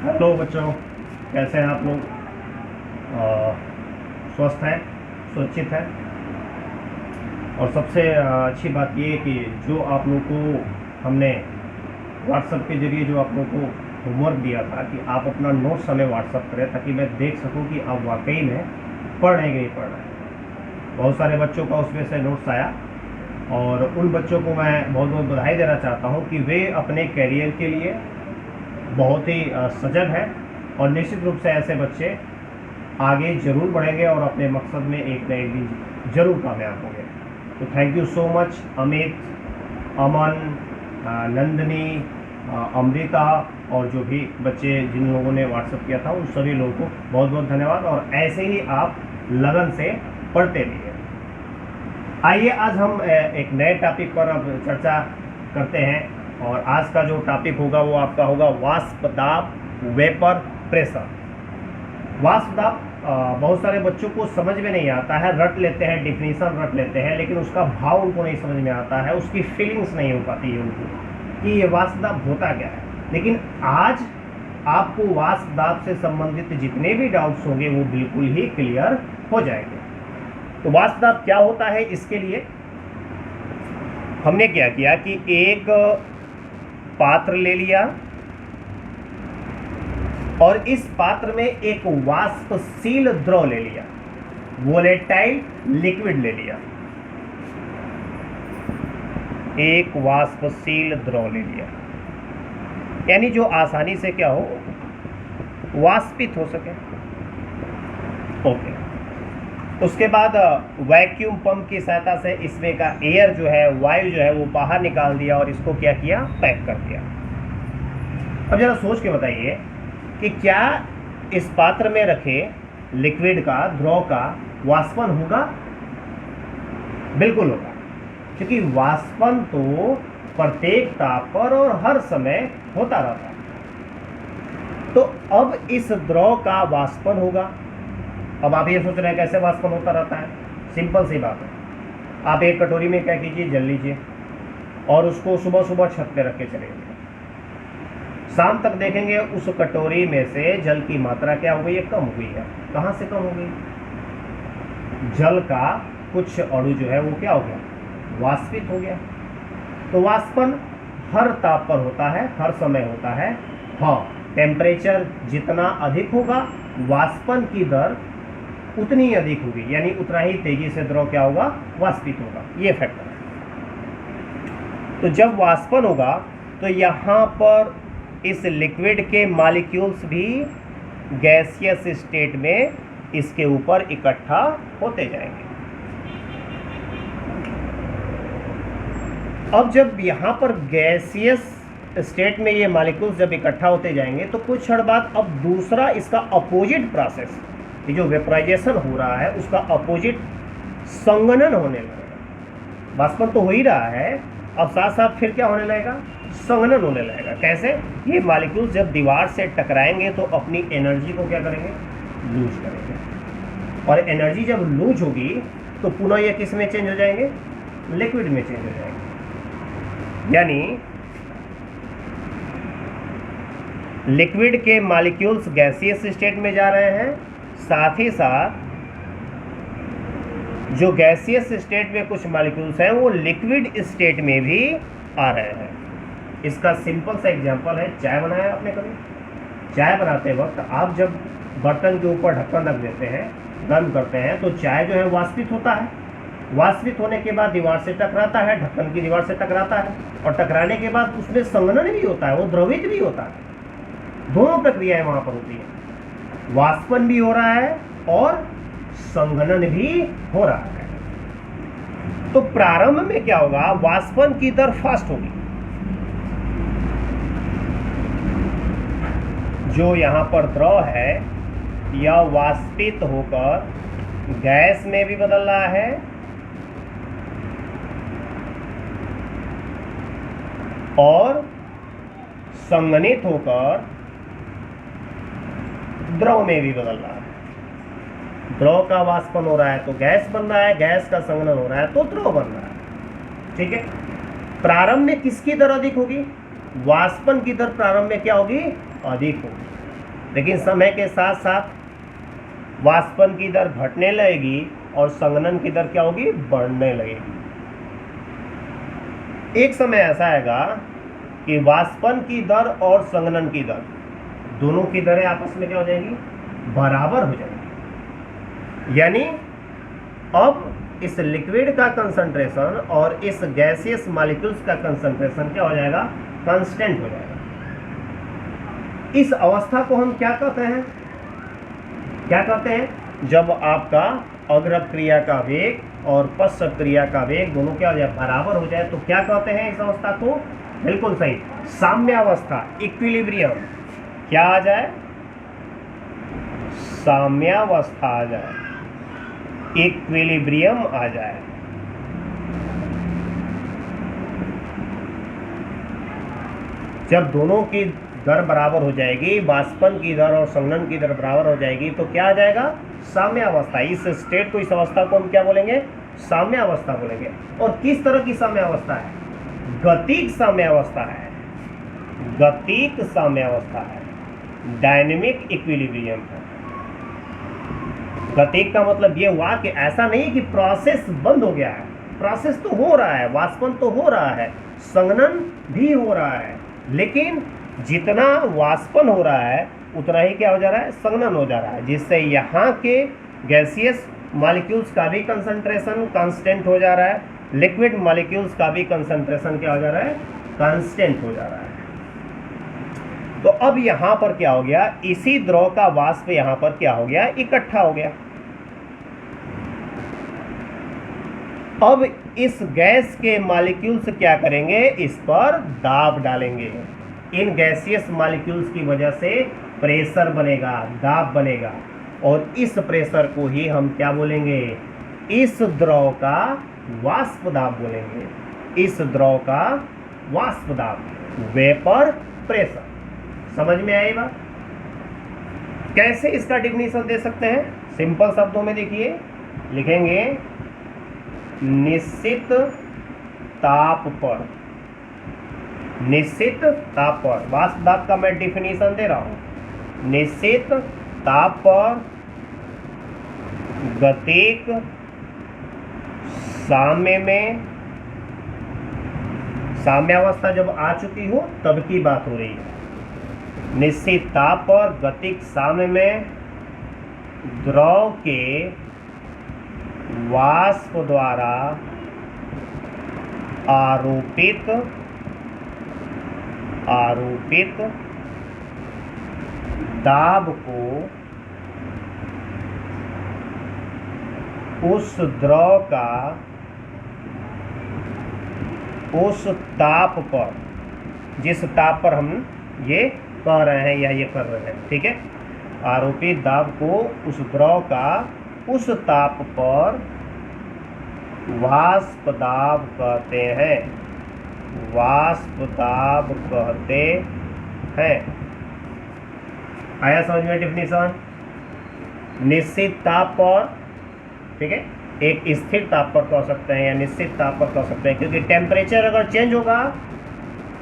Hello बच्चों, कैसे हैं आप लोग? स्वस्थ हैं, सुरक्षित हैं? और सबसे अच्छी बात ये है कि जो आप लोग को हमने व्हाट्सएप के ज़रिए जो आप लोग को होमवर्क दिया था कि आप अपना नोट्स हमें व्हाट्सएप करें ताकि मैं देख सकूं कि आप वाकई में पढ़ रहे हैं कि नहीं पढ़ रहे हैं। बहुत सारे बच्चों का उसमें से नोट्स आया और उन बच्चों को मैं बहुत बहुत बधाई देना चाहता हूं कि वे अपने कैरियर के लिए बहुत ही सजग है और निश्चित रूप से ऐसे बच्चे आगे ज़रूर बढ़ेंगे और अपने मकसद में एक न एक दिन ज़रूर कामयाब होंगे। तो thank you so much Amit, Aman, Nandini, Amrita और जो भी बच्चे जिन लोगों ने व्हाट्सएप किया था उन सभी लोगों को बहुत बहुत धन्यवाद। और ऐसे ही आप लगन से पढ़ते रहिए। आइए आज हम एक नए टॉपिक पर अब चर्चा करते हैं और आज का जो टॉपिक होगा वो आपका होगा वाष्प दाब, वेपर प्रेशर। वाष्प दाब बहुत सारे बच्चों को समझ में नहीं आता है, रट लेते हैं, डिफिनीशन रट लेते हैं, लेकिन उसका भाव उनको नहीं समझ में आता है, उसकी फीलिंग्स नहीं हो पाती है उनको कि ये वाष्प दाब होता क्या है। लेकिन आज आपको वाष्प दाब से संबंधित जितने भी डाउट्स होंगे वो बिल्कुल ही क्लियर हो जाएंगे। तो वाष्प दाब क्या होता है, इसके लिए हमने क्या किया कि एक पात्र ले लिया और इस पात्र में एक वाष्पशील द्रव ले लिया, वोलेटाइल लिक्विड ले लिया, एक वाष्पशील द्रव ले लिया, यानी जो आसानी से क्या हो, वाष्पित हो सके। ओके, उसके बाद वैक्यूम पंप की सहायता से इसमें का एयर जो है, वायु जो है वो बाहर निकाल दिया और इसको क्या किया, पैक कर दिया। अब जरा सोच के बताइए कि क्या इस पात्र में रखे लिक्विड का, द्रव का वाष्पन होगा? बिल्कुल होगा, क्योंकि वाष्पन तो प्रत्येक ताप पर और हर समय होता रहता है। तो अब इस द्रव का वाष्पन होगा। अब आप ये सोच रहे हैं कैसे वाष्पन होता रहता है? सिंपल सी बात है, आप एक कटोरी में क्या कीजिए, जल लीजिए और उसको सुबह सुबह छत पे रख के चले जाइए। शाम तक देखेंगे उस कटोरी में से जल की मात्रा क्या हो गई है, कम हो गई है। कहाँ से कम हो गई? जल का कुछ अणु जो है वो क्या हो गया, वाष्पित हो गया। तो वाष्पन हर ताप पर होता है, हर समय होता है। हाँ, टेम्परेचर जितना अधिक होगा वाष्पन की दर उतनी अधिक होगी, यानी उतना ही तेजी से द्रव क्या होगा, वाष्पित होगा। ये फैक्टर है। तो जब वाष्पन होगा तो यहाँ पर इस लिक्विड के मॉलिक्यूल्स भी गैसियस स्टेट में इसके ऊपर इकट्ठा होते जाएंगे। अब जब यहाँ पर गैसियस स्टेट में ये मॉलिक्यूल्स जब इकट्ठा होते जाएंगे तो कुछ क्षण बाद अब दूसरा इसका अपोजिट प्रोसेस, ये जो वेपराइजेशन हो रहा है उसका अपोजिट संघनन होने लगेगा। वाष्पन तो हो ही रहा है, अब साथ साथ फिर क्या होने लगेगा, संघनन होने लगेगा। कैसे? ये मॉलिक्यूल्स जब दीवार से टकराएंगे तो अपनी एनर्जी को क्या करेंगे, लूज करेंगे। और एनर्जी जब लूज होगी तो पुनः ये किस में चेंज हो जाएंगे, लिक्विड में चेंज हो जाएंगे। यानी लिक्विड के मॉलिक्यूल्स गैसियस स्टेट में जा रहे हैं, साथ ही साथ जो गैसियस स्टेट में कुछ मॉलिक्यूल्स हैं वो लिक्विड स्टेट में भी आ रहे हैं। इसका सिंपल सा एग्जांपल है, चाय बनाया आपने कभी? चाय बनाते वक्त आप जब बर्तन के ऊपर ढक्कन रख देते हैं, गर्म करते हैं, तो चाय जो है वाष्पित होता है। वाष्पित होने के बाद दीवार से टकराता है, ढक्कन की दीवार से टकराता है और टकराने के बाद उसमें संघनन भी होता है, वो द्रवित भी होता है। दोनों प्रक्रियाएं वहां पर होती है, वाष्पन भी हो रहा है और संघनन भी हो रहा है। तो प्रारंभ में क्या होगा, वाष्पन की दर फास्ट होगी। जो यहां पर द्रव है यह वाष्पित होकर गैस में भी बदल रहा है और संघनित होकर द्रव में भी बदल रहा है। द्रव का वाष्पन हो रहा है तो गैस बन रहा है, गैस का संघनन हो रहा है तो द्रव बन रहा है। ठीक है, प्रारंभ में किसकी दर अधिक होगी, वाष्पन की दर प्रारंभ में क्या होगी, अधिक होगी। लेकिन समय के साथ साथ वाष्पन की दर घटने लगेगी और संघनन की दर क्या होगी, बढ़ने लगेगी। एक समय ऐसा आएगा कि वाष्पन की दर और संघनन की दर, दोनों की दरें आपस में क्या हो जाएंगी, बराबर हो जाएंगी। यानी अब इस लिक्विड का कंसंट्रेशन और इस गैसियस मॉलिक्यूल्स का कंसंट्रेशन क्या हो जाएगा, कांस्टेंट हो जाएगा। इस अवस्था को हम क्या कहते हैं, क्या कहते हैं, जब आपका अग्रभ क्रिया का वेग और पश्चात क्रिया का वेग दोनों क्या हो जाए, बराबर हो जाए, तो क्या कहते हैं इस अवस्था को, बिल्कुल सही, साम्यावस्था, इक्विलिब्रियम। क्या आ जाए, साम्यावस्था आ जाए, इक्विलिब्रियम आ जाए। जब दोनों की दर बराबर हो जाएगी, वाष्पन की दर और संघनन की दर बराबर हो जाएगी, तो क्या आ जाएगा, साम्यावस्था। इस स्टेट को, इस अवस्था को हम क्या बोलेंगे, साम्यावस्था बोलेंगे। और किस तरह की साम्यावस्था है, गतिक साम्यावस्था है, गतिक साम्यावस्था है, डायनेमिक इक्विलिब्रियम है। गतिक का मतलब ये हुआ कि ऐसा नहीं कि प्रोसेस बंद हो गया है, प्रोसेस तो हो रहा है, वाष्पन तो हो रहा है, संघनन भी हो रहा है, लेकिन जितना वाष्पन हो रहा है उतना ही क्या हो जा रहा है, संघनन हो जा रहा है, जिससे यहाँ के गैसियस मॉलिक्यूल्स का भी कंसंट्रेशन कांस्टेंट हो जा रहा है, लिक्विड मॉलिक्यूल्स का भी कंसंट्रेशन क्या हो जा रहा है, कांस्टेंट हो जा रहा है। तो अब यहाँ पर क्या हो गया, इसी द्रव का वाष्प यहाँ पर क्या हो गया, इकट्ठा हो गया। अब इस गैस के मॉलिक्यूल्स क्या करेंगे, इस पर दाब डालेंगे। इन गैसियस मॉलिक्यूल्स की वजह से प्रेशर बनेगा, दाब बनेगा, और इस प्रेशर को ही हम क्या बोलेंगे, इस द्रव का वाष्प दाब बोलेंगे। इस द्रव का वाष्प दाब, वेपर प्रेशर। समझ में आई बात? कैसे इसका डिफिनीशन दे सकते हैं, सिंपल शब्दों में देखिए, लिखेंगे निश्चित ताप पर, निश्चित ताप पर, वाष्प दाब का मैं डिफिनीशन दे रहा हूं, निश्चित ताप पर गतिक साम्य में, साम्यावस्था जब आ चुकी हो तब की बात हो रही है, निश्चित ताप पर गतिक साम्य में द्रव के वाष्प द्वारा आरोपित दाब को उस द्रव का उस ताप पर, जिस ताप पर हम ये कह रहे हैं या ये कर रहे हैं, ठीक है, आरोपित दाब को उस द्रव का उस ताप पर वाष्प दाब कहते हैं, वाष्प दाब कहते हैं। आया समझ में डिफिनीशन? निश्चित ताप पर, ठीक है, एक स्थिर ताप पर कह सकते हैं या निश्चित ताप पर कह सकते हैं, क्योंकि टेम्परेचर अगर चेंज होगा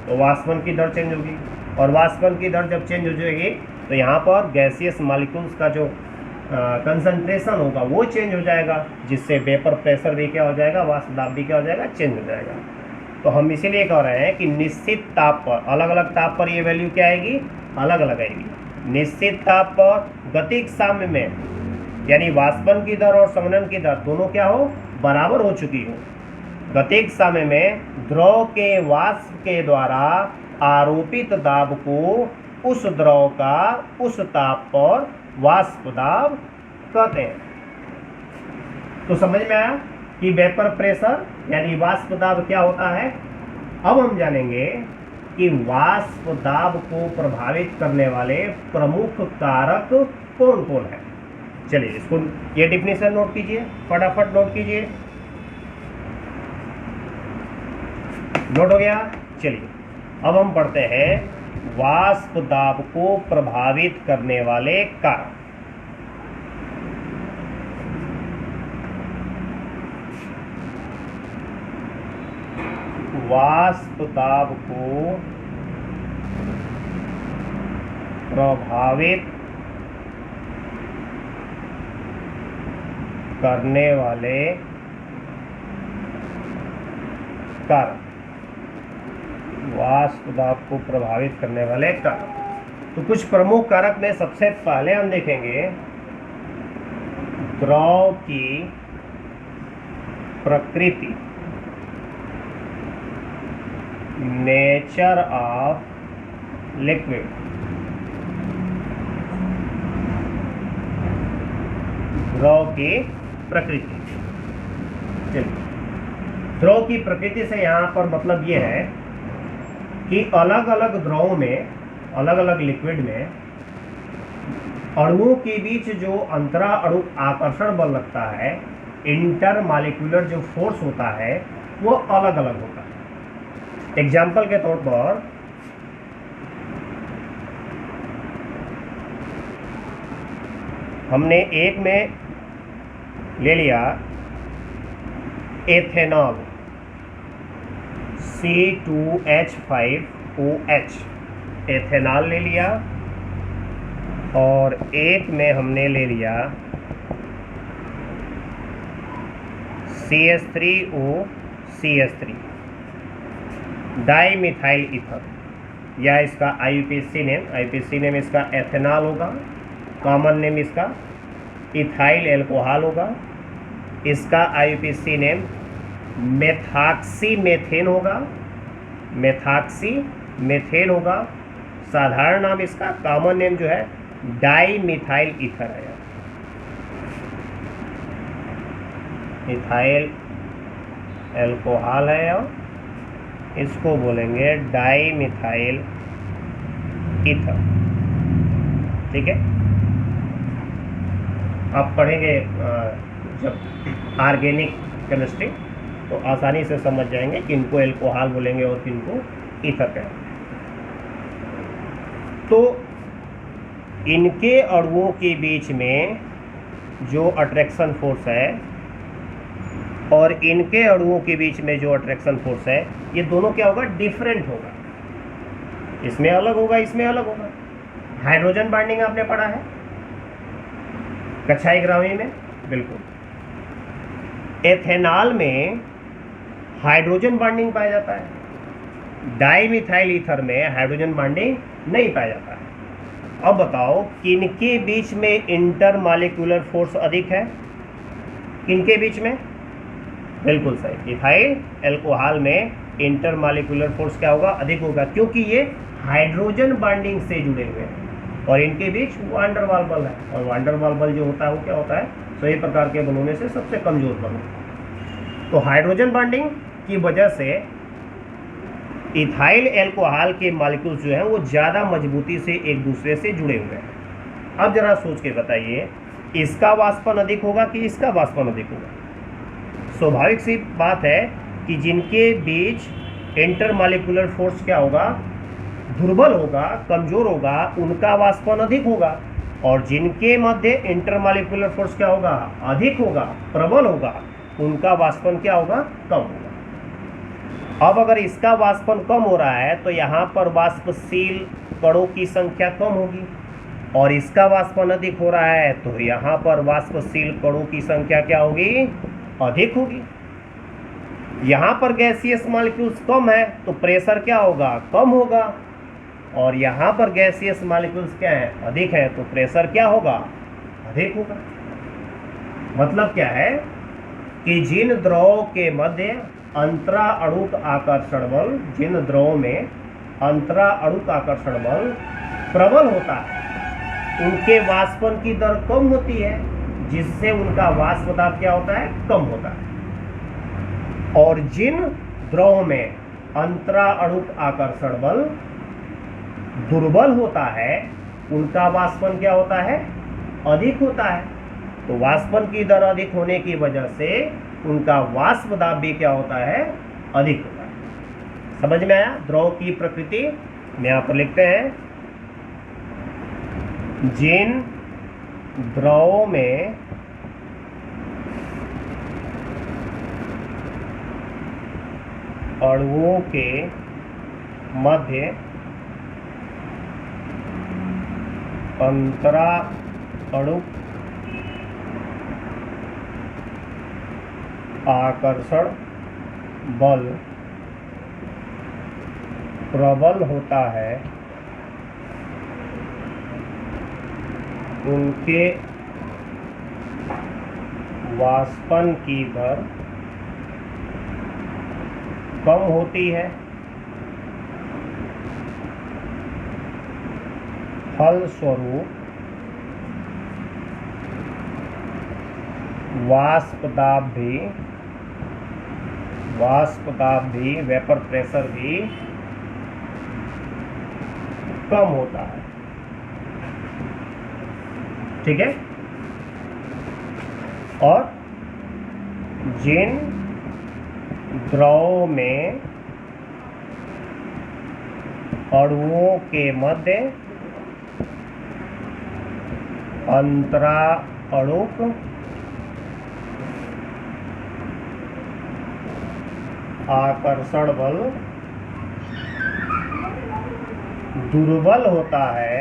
तो वाष्पन की दर चेंज होगी, और वाष्पन की दर जब चेंज हो जाएगी तो यहाँ पर गैसियस मॉलिक्यूल्स का जो कंसंट्रेशन होगा वो चेंज हो जाएगा, जिससे वेपर प्रेशर भी क्या हो जाएगा, वाष्प दाब भी क्या हो जाएगा, चेंज हो जाएगा। तो हम इसीलिए कह रहे हैं कि निश्चित ताप पर, अलग अलग ताप पर ये वैल्यू क्या आएगी, अलग अलग आएगी। निश्चित ताप पर गतिक साम्य में, यानी वाष्पन की दर और संघनन की दर दोनों क्या हो, बराबर हो चुकी हो, गतिक साम्य में द्रव के वाष्प के द्वारा आरोपित दाब को उस द्रव का उस ताप पर वाष्प दाब कहते हैं। तो समझ में आया कि वेपर प्रेशर यानी वाष्प दाब क्या होता है। अब हम जानेंगे कि वाष्प दाब को प्रभावित करने वाले प्रमुख कारक कौन कौन है। चलिए इसको, ये डिफिनेशन नोट कीजिए, फटाफट नोट कीजिए। नोट हो गया? चलिए अब हम पढ़ते हैं वाष्प दाब को प्रभावित करने वाले कारक। वाष्प दाब को प्रभावित करने वाले कारक, वाष्प दाब को प्रभावित करने वाले कारक। तो कुछ प्रमुख कारक में सबसे पहले हम देखेंगे द्रव की प्रकृति, नेचर ऑफ लिक्विड। द्रव की प्रकृति, चलिए द्रव की प्रकृति से यहाँ पर मतलब ये है कि अलग अलग द्रव में, अलग अलग लिक्विड में अणुओं के बीच जो अंतरा अणु आकर्षण बल लगता है, इंटर मॉलिक्यूलर जो फोर्स होता है, वो अलग अलग होता है। एग्जाम्पल के तौर पर हमने एक में ले लिया एथेनॉल C2H5OH, एथेनॉल ले लिया, और एक में हमने ले लिया CH3OCH3, डाई मिथाइल ईथर, या इसका आईयूपीएसी नेम इसका एथेनॉल होगा, कॉमन नेम इसका इथाइल एल्कोहल होगा, इसका आईयूपीएसी नेम मेथॉक्सीमेथेन होगा, मेथॉक्सीमेथेन होगा, साधारण नाम इसका कॉमन नेम जो है डाई मिथाइल ईथर है, इथाइल एल्कोहल है, और इसको बोलेंगे डाई मिथाइल ईथर। ठीक है, आप पढ़ेंगे जब ऑर्गेनिक केमिस्ट्री तो आसानी से समझ जाएंगे कि इनको एल्कोहल बोलेंगे और किनको ईथर कहेंगे। तो इनके अणुओं के बीच में जो अट्रैक्शन फोर्स है और इनके अणुओं के बीच में जो अट्रैक्शन फोर्स है, ये दोनों क्या होगा, डिफरेंट होगा। इसमें अलग होगा, इसमें अलग होगा। हाइड्रोजन बॉन्डिंग आपने पढ़ा है कक्षा 11वीं में, बिल्कुल। एथेनॉल में हाइड्रोजन बॉन्डिंग पाया जाता है, डाई मिथाइल ईथर में हाइड्रोजन बॉन्डिंग नहीं पाया जाता है। अब बताओ किनके बीच में इंटरमॉलिक्यूलर फोर्स अधिक है, किनके बीच में? बिल्कुल सही, इथाइल एल्कोहल में इंटरमॉलिक्यूलर फोर्स क्या होगा, अधिक होगा, क्योंकि ये हाइड्रोजन बॉन्डिंग से जुड़े हुए हैं और इनके बीच वांडर वाल बल है, और वांडर वाल बल जो होता है वो क्या होता है, सभी प्रकार के बलों में से सबसे कमजोर बल होता है। तो हाइड्रोजन बॉन्डिंग की वजह से इथाइल एल्कोहल के मॉलिक्यूल्स जो हैं वो ज़्यादा मजबूती से एक दूसरे से जुड़े हुए हैं। अब जरा सोच के बताइए, इसका वाष्पन अधिक होगा कि इसका वाष्पन अधिक होगा? स्वाभाविक सी बात है कि जिनके बीच इंटरमॉलिक्यूलर फोर्स क्या होगा, दुर्बल होगा, कमजोर होगा, उनका वाष्पन अधिक होगा, और जिनके मध्य इंटरमॉलिक्यूलर फोर्स क्या होगा, अधिक होगा, प्रबल होगा, उनका वाष्पन क्या होगा, कम होगा। अब अगर इसका वाष्पन कम हो रहा है तो यहाँ पर वाष्पशील कणों की संख्या कम होगी, और इसका वाष्पन अधिक हो रहा है तो यहाँ पर वाष्पशील कणों की संख्या क्या होगी, अधिक होगी। यहाँ पर गैसियस मॉलिक्यूल्स कम है तो प्रेशर क्या होगा, कम होगा, और यहाँ पर गैसियस मॉलिक्यूल्स क्या है, अधिक है, तो प्रेशर क्या होगा, अधिक होगा। मतलब क्या है कि जिन द्रव के मध्य अंतरा अणुक आकर्षण बल, जिन द्रव में अंतरा अणुक आकर्षण बल प्रबल होता है, उनके वाष्पन की दर कम होती है, जिससे उनका वाष्प दाब क्या होता है, कम होता है। और जिन द्रव में अंतरा अणुक आकर्षण बल दुर्बल होता है, उनका वाष्पन क्या होता है, अधिक होता है। तो वाष्पन की दर अधिक होने की वजह से उनका वाष्प दाब भी क्या होता है, अधिक होता है। समझ में आया? द्रव की प्रकृति में यहाँ पर लिखते हैं, जिन द्रवों में अणुओं के मध्य अंतरा अणुक आकर्षण बल प्रबल होता है उनके वाष्पन की दर कम होती है। फलस्वरूप वाष्प दाब भी वेपर प्रेशर भी कम होता है। ठीक है। और जिन द्रव में अणुओं के मध्य अंतराअणुक आकर्षण बल दुर्बल होता है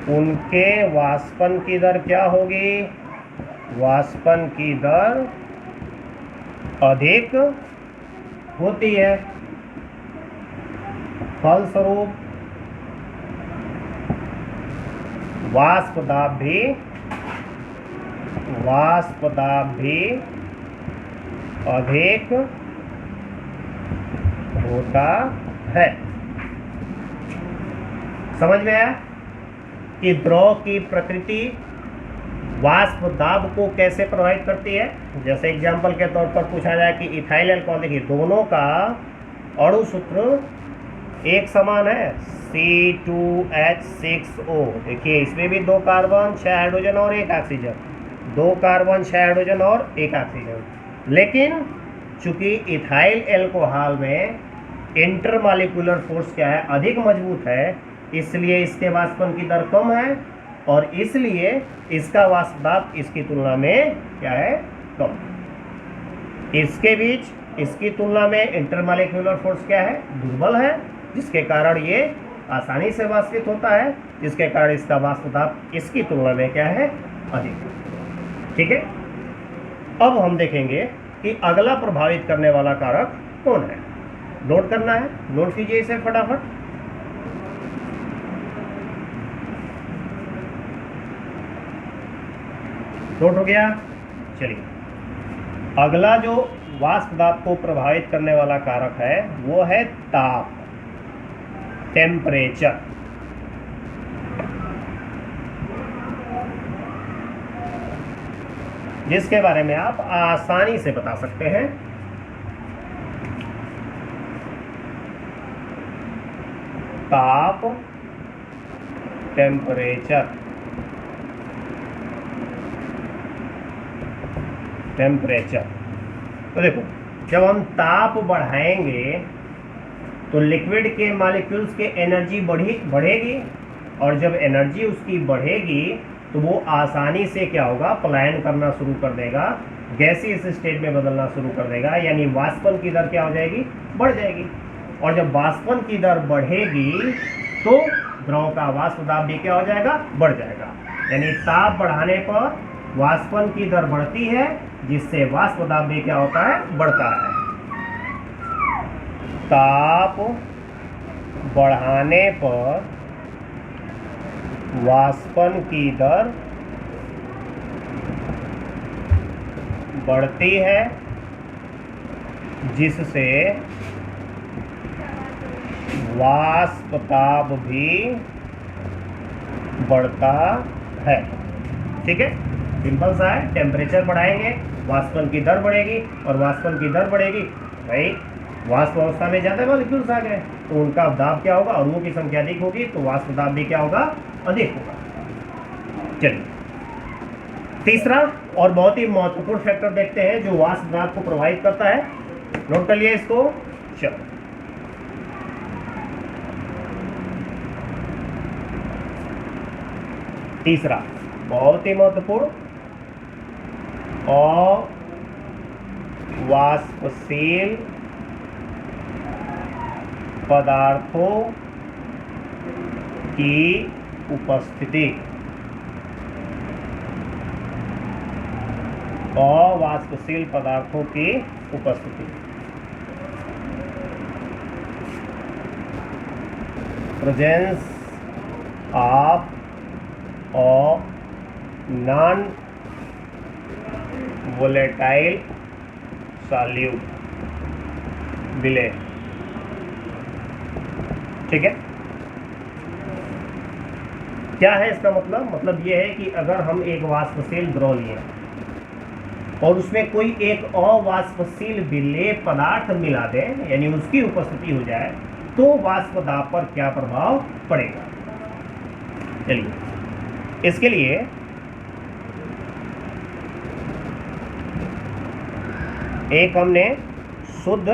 उनके वाष्पन की दर क्या होगी? वाष्पन की दर अधिक होती है। फलस्वरूप वाष्प दाब भी अधिक होता है। समझ में आया कि द्रव की प्रकृति वाष्प दाब को कैसे प्रभावित करती है? जैसे एग्जाम्पल के तौर पर पूछा जाए कि इथाइल अल्कोहल, देखिए दोनों का अणु सूत्र एक समान है, C2H6O। देखिए इसमें भी 2 कार्बन 6 हाइड्रोजन और 1 ऑक्सीजन, 2 कार्बन 6 हाइड्रोजन और 1 ऑक्सीजन। लेकिन चूंकि इथाइल अल्कोहल में इंटरमॉलिक्यूलर फोर्स क्या है? अधिक मजबूत है, इसलिए इसके वाष्पन की दर कम है और इसलिए इसका वाष्प दाब इसकी तुलना में क्या है? कम। इसके बीच इसकी तुलना में इंटरमॉलिक्यूलर फोर्स क्या है? दुर्बल है, जिसके कारण ये आसानी से वाष्पित होता है, जिसके कारण इसका वाष्प दाब इसकी तुलना में क्या है? अधिक। ठीक है। अब हम देखेंगे कि अगला प्रभावित करने वाला कारक कौन है। नोट करना है, नोट कीजिए इसे फटाफट। नोट हो गया? चलिए, अगला जो वाष्प दाब को प्रभावित करने वाला कारक है वो है ताप, टेम्परेचर। जिसके बारे में आप आसानी से बता सकते हैं। ताप, टेम्परेचर। तो देखो, जब हम ताप बढ़ाएंगे तो लिक्विड के मॉलिक्यूल्स के एनर्जी बढ़ेगी और जब एनर्जी उसकी बढ़ेगी तो वो आसानी से क्या होगा? पलायन करना शुरू कर देगा, गैसीय स्टेट में बदलना शुरू कर देगा, यानी वाष्पन की दर क्या हो जाएगी? बढ़ जाएगी। और जब वाष्पन की दर बढ़ेगी तो द्रव का वाष्प दाब भी क्या हो जाएगा? बढ़ जाएगा। यानी ताप बढ़ाने पर वाष्पन की दर बढ़ती है, जिससे वाष्प दाब भी क्या होता है? बढ़ता है। ताप बढ़ाने पर वाष्पन की दर बढ़ती है, जिससे वाष्प दाब भी बढ़ता है। ठीक है, सिंपल सा है। टेम्परेचर बढ़ाएंगे, वाष्पन की दर बढ़ेगी, और वाष्पन की दर बढ़ेगी, भाई वाष्प अवस्था में ज़्यादा मॉलिक्यूल्स आ गए तो उनका दाब क्या होगा? अणुओं की संख्या अधिक होगी, तो वाष्प दाब भी क्या होगा? अधिक होगा। चलिए, तीसरा और बहुत ही महत्वपूर्ण फैक्टर देखते हैं जो वाष्प दाब को प्रभावित करता है। नोट कर लिए इसको। चलो, तीसरा बहुत ही महत्वपूर्ण, अवाष्पशील पदार्थों की उपस्थिति। अवाष्पशील पदार्थों की उपस्थिति। Presence of non volatile solute विलेय। ठीक है, क्या है इसका मतलब ये है कि अगर हम एक वाष्पशील द्रव लिए और उसमें कोई एक अवाष्पशील विलेय पदार्थ मिला दें, यानी उसकी उपस्थिति हो जाए, तो वाष्प दाब पर क्या प्रभाव पड़ेगा। चलिए, इसके लिए एक हमने शुद्ध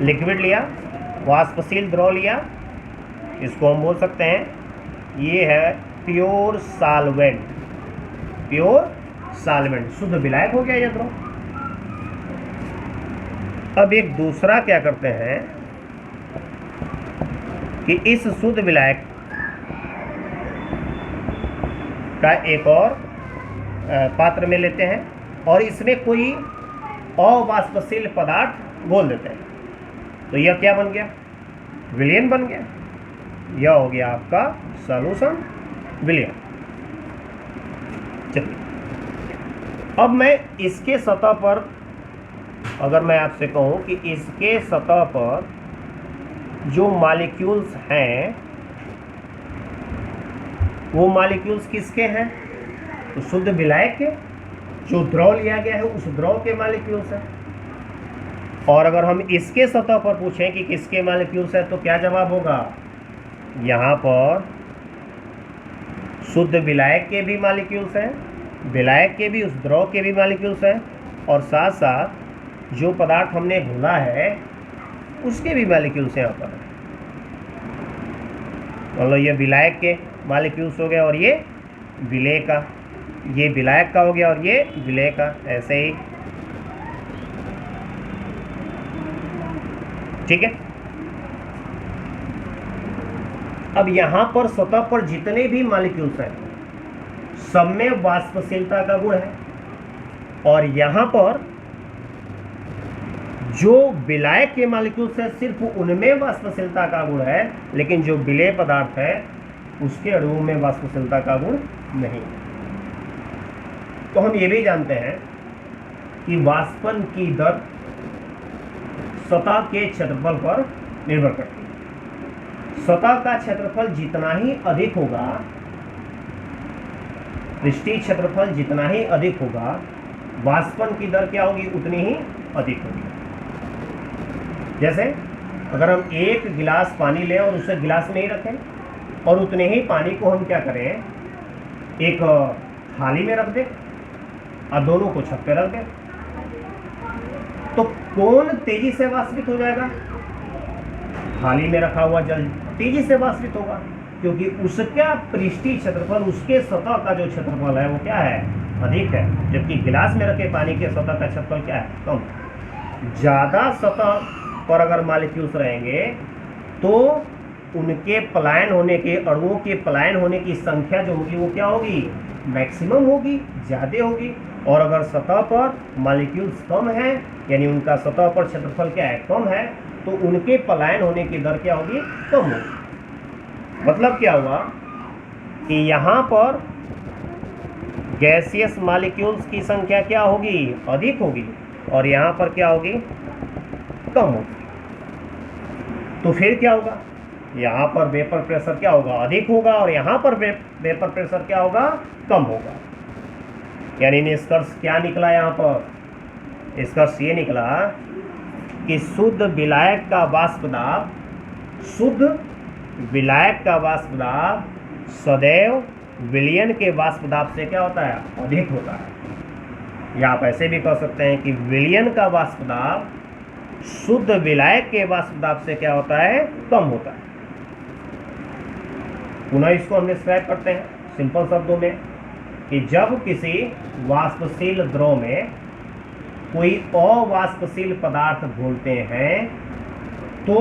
लिक्विड लिया, वाष्पशील द्रव लिया, इसको हम बोल सकते हैं ये है प्योर सॉल्वेंट। प्योर सॉल्वेंट, शुद्ध विलायक हो गया यह द्रव। अब एक दूसरा क्या करते हैं कि इस शुद्ध विलायक का एक और पात्र में लेते हैं और इसमें कोई अवाष्पशील पदार्थ घोल देते हैं, तो यह क्या बन गया, विलयन बन गया। यह हो गया आपका सॉल्यूशन विलयन। चलिए, अब मैं इसके सतह पर, अगर मैं आपसे कहूं कि इसके सतह पर जो मॉलिक्यूल्स हैं वो मॉलिक्यूल्स किसके हैं, तो शुद्ध विलायक के, जो द्रव लिया गया है उस द्रव के मॉलिक्यूल्स हैं। और अगर हम इसके सतह पर पूछें कि किसके मॉलिक्यूल्स है, तो क्या जवाब होगा, यहाँ पर शुद्ध विलायक के भी मॉलिक्यूल्स हैं, विलायक के भी, उस द्रव के भी मॉलिक्यूल्स हैं, और साथ साथ जो पदार्थ हमने घोला है उसके भी मॉलिक्यूल्स यहाँ पर। मतलब ये विलायक के मॉलिक्यूल्स हो गए और ये विलेय का, ये विलायक का हो गया और ये विलेय का, ऐसे ही। ठीक है, अब यहां पर सतह पर जितने भी मॉलिक्यूल्स हैं सब में वाष्पशीलता का गुण है, और यहां पर जो विलायक के मॉलिक्यूल्स है सिर्फ उनमें वाष्पशीलता का गुण है, लेकिन जो विलेय पदार्थ है उसके अणुओं में वाष्पशीलता का गुण नहीं। तो हम ये भी जानते हैं कि वाष्पन की दर सतह के क्षेत्रफल पर निर्भर करती है। सतह का क्षेत्रफल जितना ही अधिक होगा, पृष्ठीय क्षेत्रफल जितना ही अधिक होगा, वाष्पन की दर क्या होगी, उतनी ही अधिक होगी। जैसे अगर हम एक गिलास पानी लें और उसे गिलास में ही रखें और उतने ही पानी को हम क्या करें, एक थाली में रख दें और दोनों को छत पे रख दें, तो कौन तेजी से वाष्पित हो जाएगा, थाली में रखा हुआ जल तेजी से वाष्पित होगा, क्योंकि उसका पृष्ठीय क्षेत्रफल, उसके सतह का जो क्षेत्रफल है वो क्या है, अधिक है, जबकि गिलास में रखे पानी के सतह का क्षेत्रफल क्या है, कम। ज़्यादा सतह पर अगर मॉलिक्यूल्स रहेंगे तो उनके पलायन होने के, अणुओं के पलायन होने की संख्या जो होगी वो क्या होगी, मैक्सिमम होगी, ज़्यादा होगी। और अगर सतह पर मॉलिक्यूल्स कम हैं, यानी उनका सतह पर क्षेत्रफल क्या है, कम है, तो उनके पलायन होने की दर क्या होगी, कम होगी। मतलब क्या हुआ कि यहाँ पर गैसियस मॉलिक्यूल्स की संख्या क्या होगी, अधिक होगी, और यहाँ पर क्या होगी, कम होगी। तो फिर क्या होगा, यहाँ पर वेपर प्रेशर क्या होगा, अधिक होगा, और यहाँ पर वेपर प्रेशर क्या होगा, कम होगा। यानी निष्कर्ष क्या निकला, यहाँ पर निष्कर्ष ये निकला कि शुद्ध विलायक का वाष्प दाब, शुद्ध विलायक का वाष्प दाब सदैव विलयन के वाष्प दाब से क्या होता है, अधिक होता है। या आप ऐसे भी कह सकते हैं कि विलयन का वाष्प दाब शुद्ध विलायक के वाष्प दाब से क्या होता है, कम होता है। पुनः इसको हम डिस्क्राइब करते हैं सिंपल शब्दों में कि जब किसी वाष्पशील द्रव में कोई अवाष्पशील पदार्थ घोलते हैं तो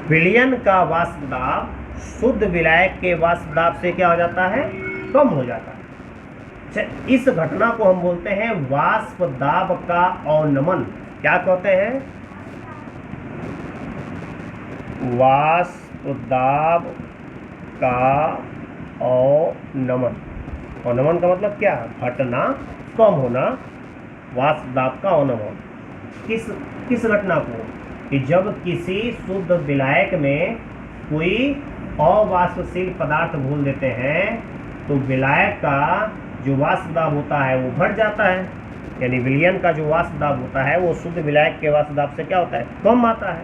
विलयन का वाष्प दाब शुद्ध विलायक के वाष्प दाब से क्या हो जाता है, कम हो जाता है। अच्छा, इस घटना को हम बोलते हैं वाष्प दाब का अवनमन। क्या कहते हैं, वाष्प दाब का अवनमन। अवनमन का मतलब क्या है, घटना, कम होना, वाष्प दाब का अवनमन। किस घटना को, कि जब किसी शुद्ध विलायक में कोई अवाष्पशील पदार्थ घोल देते हैं तो विलायक का जो वाष्प दाब होता है वो घट जाता है, यानी विलयन का जो वाष्प दाब होता है वो शुद्ध विलायक के वाष्प दाब से क्या होता है, कम आता है।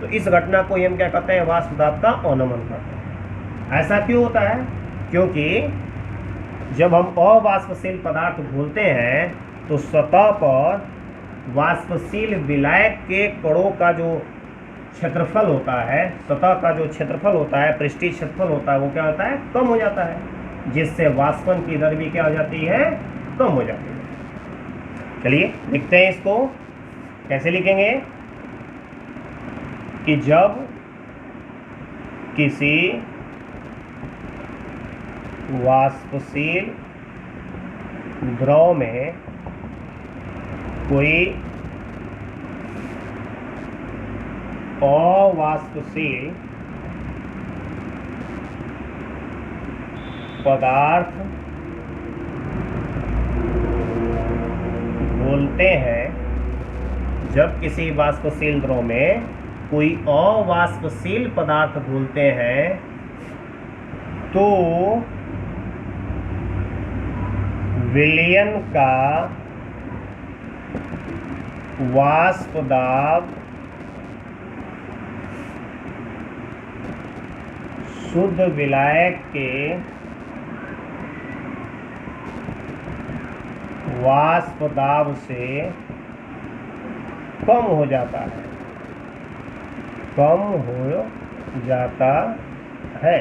तो इस घटना को हम क्या कहते हैं, वाष्प दाब का अवनमन कहते हैं। ऐसा क्यों होता है, क्योंकि जब हम अवाष्पशील पदार्थ घोलते हैं तो सतह पर वाष्पशील विलायक के कणों का जो क्षेत्रफल होता है, सतह का जो क्षेत्रफल होता है, पृष्ठीय क्षेत्रफल होता है, वो क्या होता है, कम हो जाता है, जिससे वाष्पन की दर भी क्या हो जाती है, कम हो जाती है। चलिए लिखते हैं इसको, कैसे लिखेंगे, कि जब किसी वाष्पशील द्रव में कोई अवाष्पशील पदार्थ घोलते हैं, जब किसी वाष्पशील द्रव में कोई अवाष्पशील पदार्थ घोलते हैं तो विलयन का वाष्प दाब शुद्ध विलायक के वाष्प दाब से कम हो जाता है, कम हो जाता है।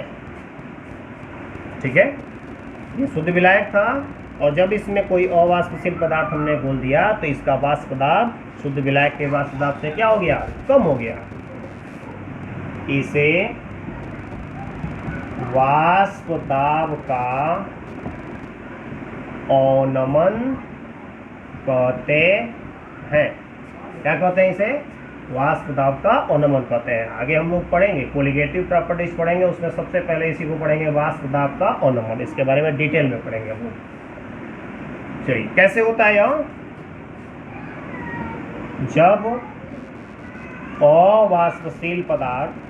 ठीक है, ये शुद्ध विलायक था और जब इसमें कोई अवाष्पशील पदार्थ हमने घोल दिया तो इसका वाष्प दाब शुद्ध विलायक के वाष्प दाब से क्या हो गया, कम हो गया। इसे वाष्प दाब का अवनमन कहते हैं। क्या कहते हैं इसे, वाष्प दाब का अवनमन कहते हैं। आगे हम लोग पढ़ेंगे, कोलिगेटिव प्रॉपर्टीज पढ़ेंगे, उसमें सबसे पहले इसी को पढ़ेंगे, वाष्प दाब का अवनमन। इसके बारे में डिटेल में पढ़ेंगे हम लोग। चलिए कैसे होता है यह, जब अवाष्पशील पदार्थ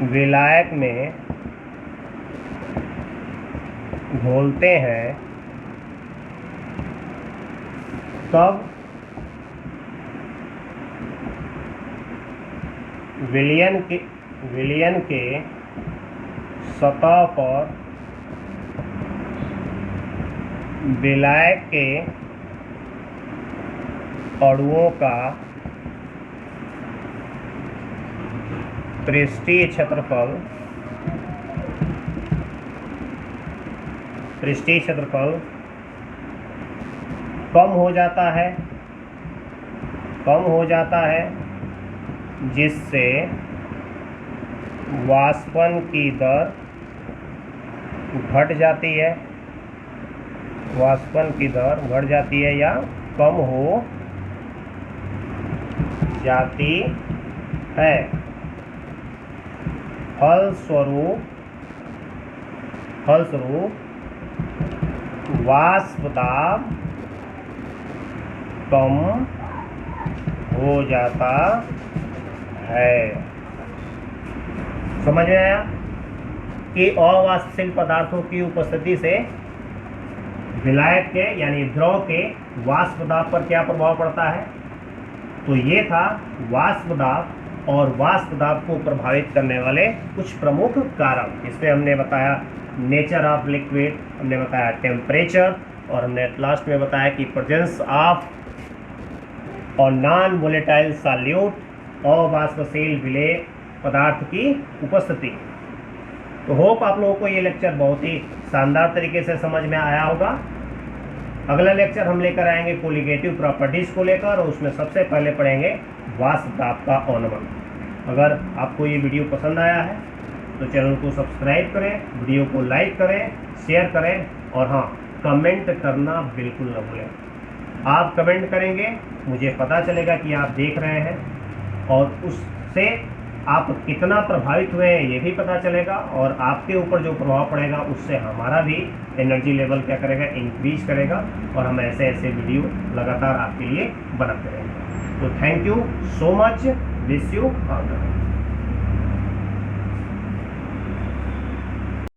विलायक में घोलते हैं तब विलयन के सतह पर विलायक के अणुओं का पृष्ठीय क्षेत्रफल कम हो जाता है, जिससे वाष्पन की दर घट जाती है, या कम हो जाती है। फलस्वरूप वाष्प दाब कम हो जाता है। समझ में आया कि अवाष्पशील पदार्थों की उपस्थिति से विलायक के यानी द्रव के वाष्प दाब पर क्या प्रभाव पड़ता है। तो ये था वाष्प दाब और वाष्प दाब को प्रभावित करने वाले कुछ प्रमुख कारक। इसमें हमने बताया नेचर ऑफ लिक्विड, हमने बताया टेम्परेचर, और हमने लास्ट में बताया कि प्रेजेंस ऑफ और नॉन वोलेटाइल सॉल्यूट और वाष्पशील विलेय पदार्थ की उपस्थिति। तो होप आप लोगों को ये लेक्चर बहुत ही शानदार तरीके से समझ में आया होगा। अगला लेक्चर हम लेकर आएंगे कोलिगेटिव प्रॉपर्टीज़ को लेकर, और उसमें सबसे पहले पढ़ेंगे वाष्प दाब का अनुमान। अगर आपको ये वीडियो पसंद आया है तो चैनल को सब्सक्राइब करें, वीडियो को लाइक करें, शेयर करें, और हाँ, कमेंट करना बिल्कुल न भूलें। आप कमेंट करेंगे, मुझे पता चलेगा कि आप देख रहे हैं, और उससे आप कितना प्रभावित हुए हैं ये भी पता चलेगा, और आपके ऊपर जो प्रभाव पड़ेगा उससे हमारा भी एनर्जी लेवल क्या करेगा, इंक्रीज करेगा, और हम ऐसे ऐसे वीडियो लगातार आपके लिए बनाते रहेंगे। तो thank you so much, wish you all the best.